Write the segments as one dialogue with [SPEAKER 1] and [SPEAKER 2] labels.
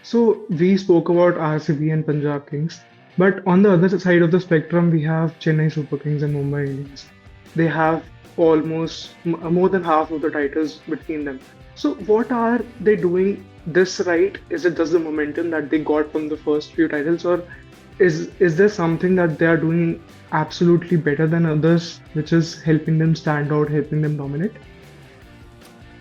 [SPEAKER 1] So we spoke about RCB and Punjab Kings, but on the other side of the spectrum, we have Chennai Super Kings and Mumbai Indians. They have almost more than half of the titles between them. So what are they doing this right? Is it just the momentum that they got from the first few titles, or is there something that they are doing absolutely better than others, which is helping them stand out, helping them dominate?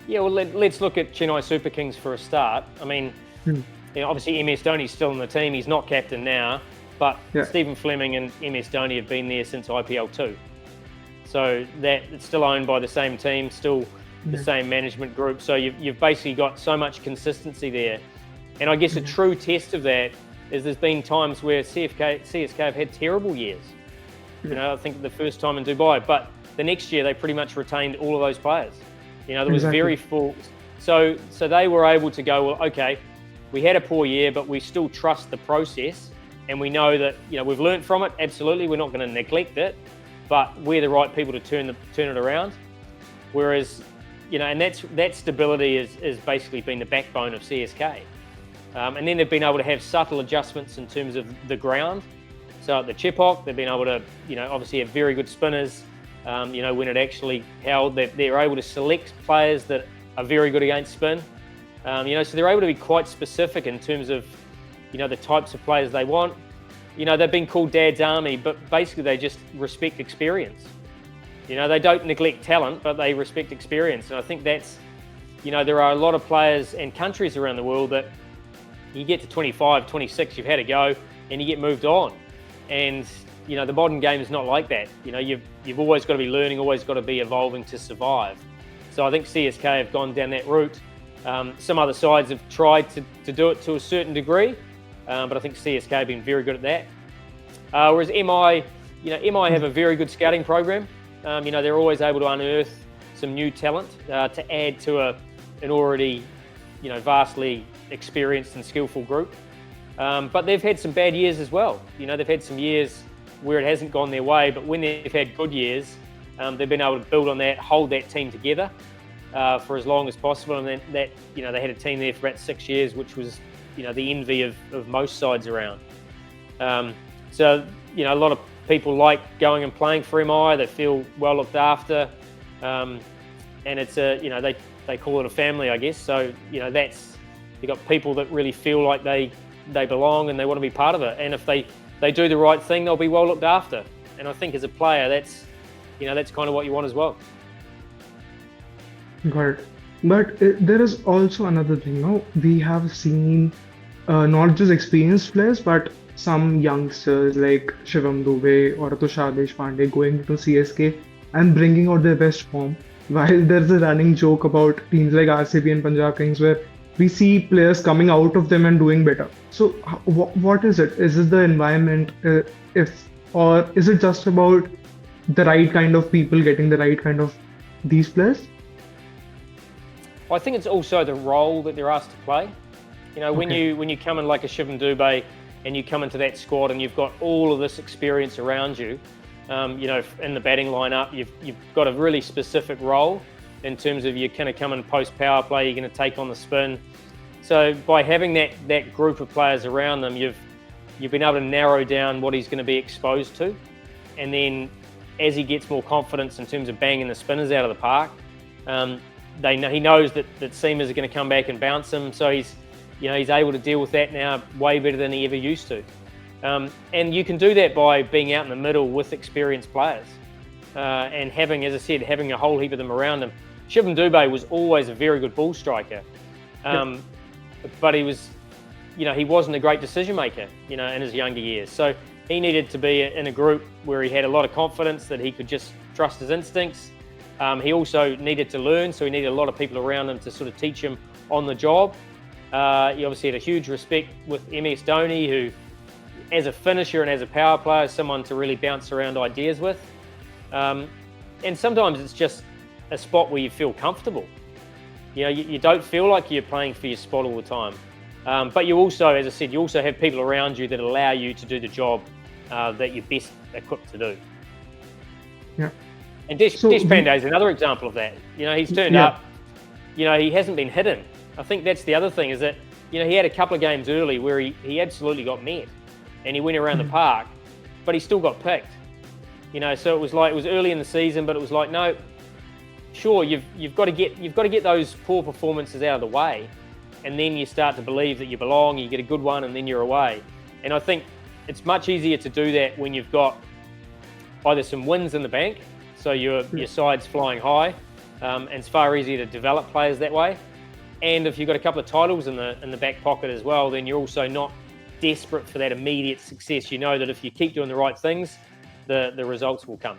[SPEAKER 2] Yeah, well, let's look at Chennai Super Kings for a start. I mean,
[SPEAKER 1] Hmm.
[SPEAKER 2] obviously MS Dhoni's still in the team. He's not captain now, but
[SPEAKER 1] Yeah,
[SPEAKER 2] Stephen Fleming and MS Dhoni have been there since IPL 2. So that it's still owned by the same team, still the
[SPEAKER 1] yeah,
[SPEAKER 2] same management group. So you've basically got so much consistency there. And I guess a
[SPEAKER 1] yeah,
[SPEAKER 2] true test of that is there's been times where CSK have had terrible years.
[SPEAKER 1] yeah.
[SPEAKER 2] I think the first time in Dubai, but the next year they pretty much retained all of those players. There was
[SPEAKER 1] Exactly.
[SPEAKER 2] very full. So they were able to go, well, okay, we had a poor year, but we still trust the process, and we know that we've learned from it. Absolutely, we're not going to neglect it, but we're the right people to turn it around. Whereas, and that stability is basically been the backbone of CSK. And then they've been able to have subtle adjustments in terms of the ground. So at the Chepauk, they've been able to, obviously have very good spinners. When it actually held, they're able to select players that are very good against spin. So they're able to be quite specific in terms of, the types of players they want. They've been called Dad's Army, but basically they just respect experience. They don't neglect talent, but they respect experience. And I think that's, there are a lot of players and countries around the world that you get to 25, 26, you've had a go, and you get moved on. And the modern game is not like that. You've always got to be learning, always got to be evolving to survive. So I think CSK have gone down that route. Some other sides have tried to do it to a certain degree, but I think CSK have been very good at that. Whereas MI, MI have a very good scouting program. They're always able to unearth some new talent to add to an already, vastly experienced and skillful group. But they've had some bad years as well. They've had some years where it hasn't gone their way, but when they've had good years, they've been able to build on that, hold that team together for as long as possible. And then that, they had a team there for about 6 years, which was, the envy of most sides around. So, a lot of people like going and playing for MI. They feel well looked after. And it's they call it a family, I guess. So, you've got people that really feel like they belong and they want to be part of it. And if they do the right thing, they'll be well looked after. And I think as a player, that's kind of what you want as well.
[SPEAKER 1] Got it. But there is also another thing. No, we have seen not just experienced players, but some youngsters like Shivam Dubey or Tushar Deshpande going to CSK and bringing out their best form. While there's a running joke about teams like RCB and Punjab Kings where we see players coming out of them and doing better. So what is it? Is it the environment, or is it just about the right kind of people getting the right kind of these players?
[SPEAKER 2] I think it's also the role that they're asked to play. When
[SPEAKER 1] Okay.
[SPEAKER 2] you come in like a Shivam Dubey and you come into that squad and you've got all of this experience around you, in the batting lineup, you've got a really specific role in terms of you're going to come in post power play, you're going to take on the spin. So by having that group of players around them, you've been able to narrow down what he's going to be exposed to, and then as he gets more confidence in terms of banging the spinners out of the park, he knows that seamers are going to come back and bounce him. So he's able to deal with that now way better than he ever used to. And you can do that by being out in the middle with experienced players and having, as I said, having a whole heap of them around him. Shivam Dubey was always a very good ball striker, but he was, he wasn't a great decision maker, in his younger years. So he needed to be in a group where he had a lot of confidence that he could just trust his instincts. He also needed to learn, so he needed a lot of people around him to sort of teach him on the job. He obviously had a huge respect with MS Dhoni, who, as a finisher and as a power player, is someone to really bounce around ideas with. And sometimes it's just a spot where you feel comfortable. You don't feel like you're playing for your spot all the time. But you also, as I said, you also have people around you that allow you to do the job that you're best equipped to do.
[SPEAKER 1] Yeah.
[SPEAKER 2] And Deshpande is another example of that. He's turned
[SPEAKER 1] Yeah.
[SPEAKER 2] up. He hasn't been hidden. I think that's the other thing, is that he had a couple of games early where he absolutely got met, and he went around the park, but he still got picked. So it was early in the season, but it was like, no, sure, you've got to get those poor performances out of the way, and then you start to believe that you belong. You get a good one, and then you're away. And I think it's much easier to do that when you've got either some wins in the bank, so your side's flying high, and it's far easier to develop players that way. And if you've got a couple of titles in the back pocket as well, then you're also not desperate for that immediate success. You know that if you keep doing the right things, the results will come.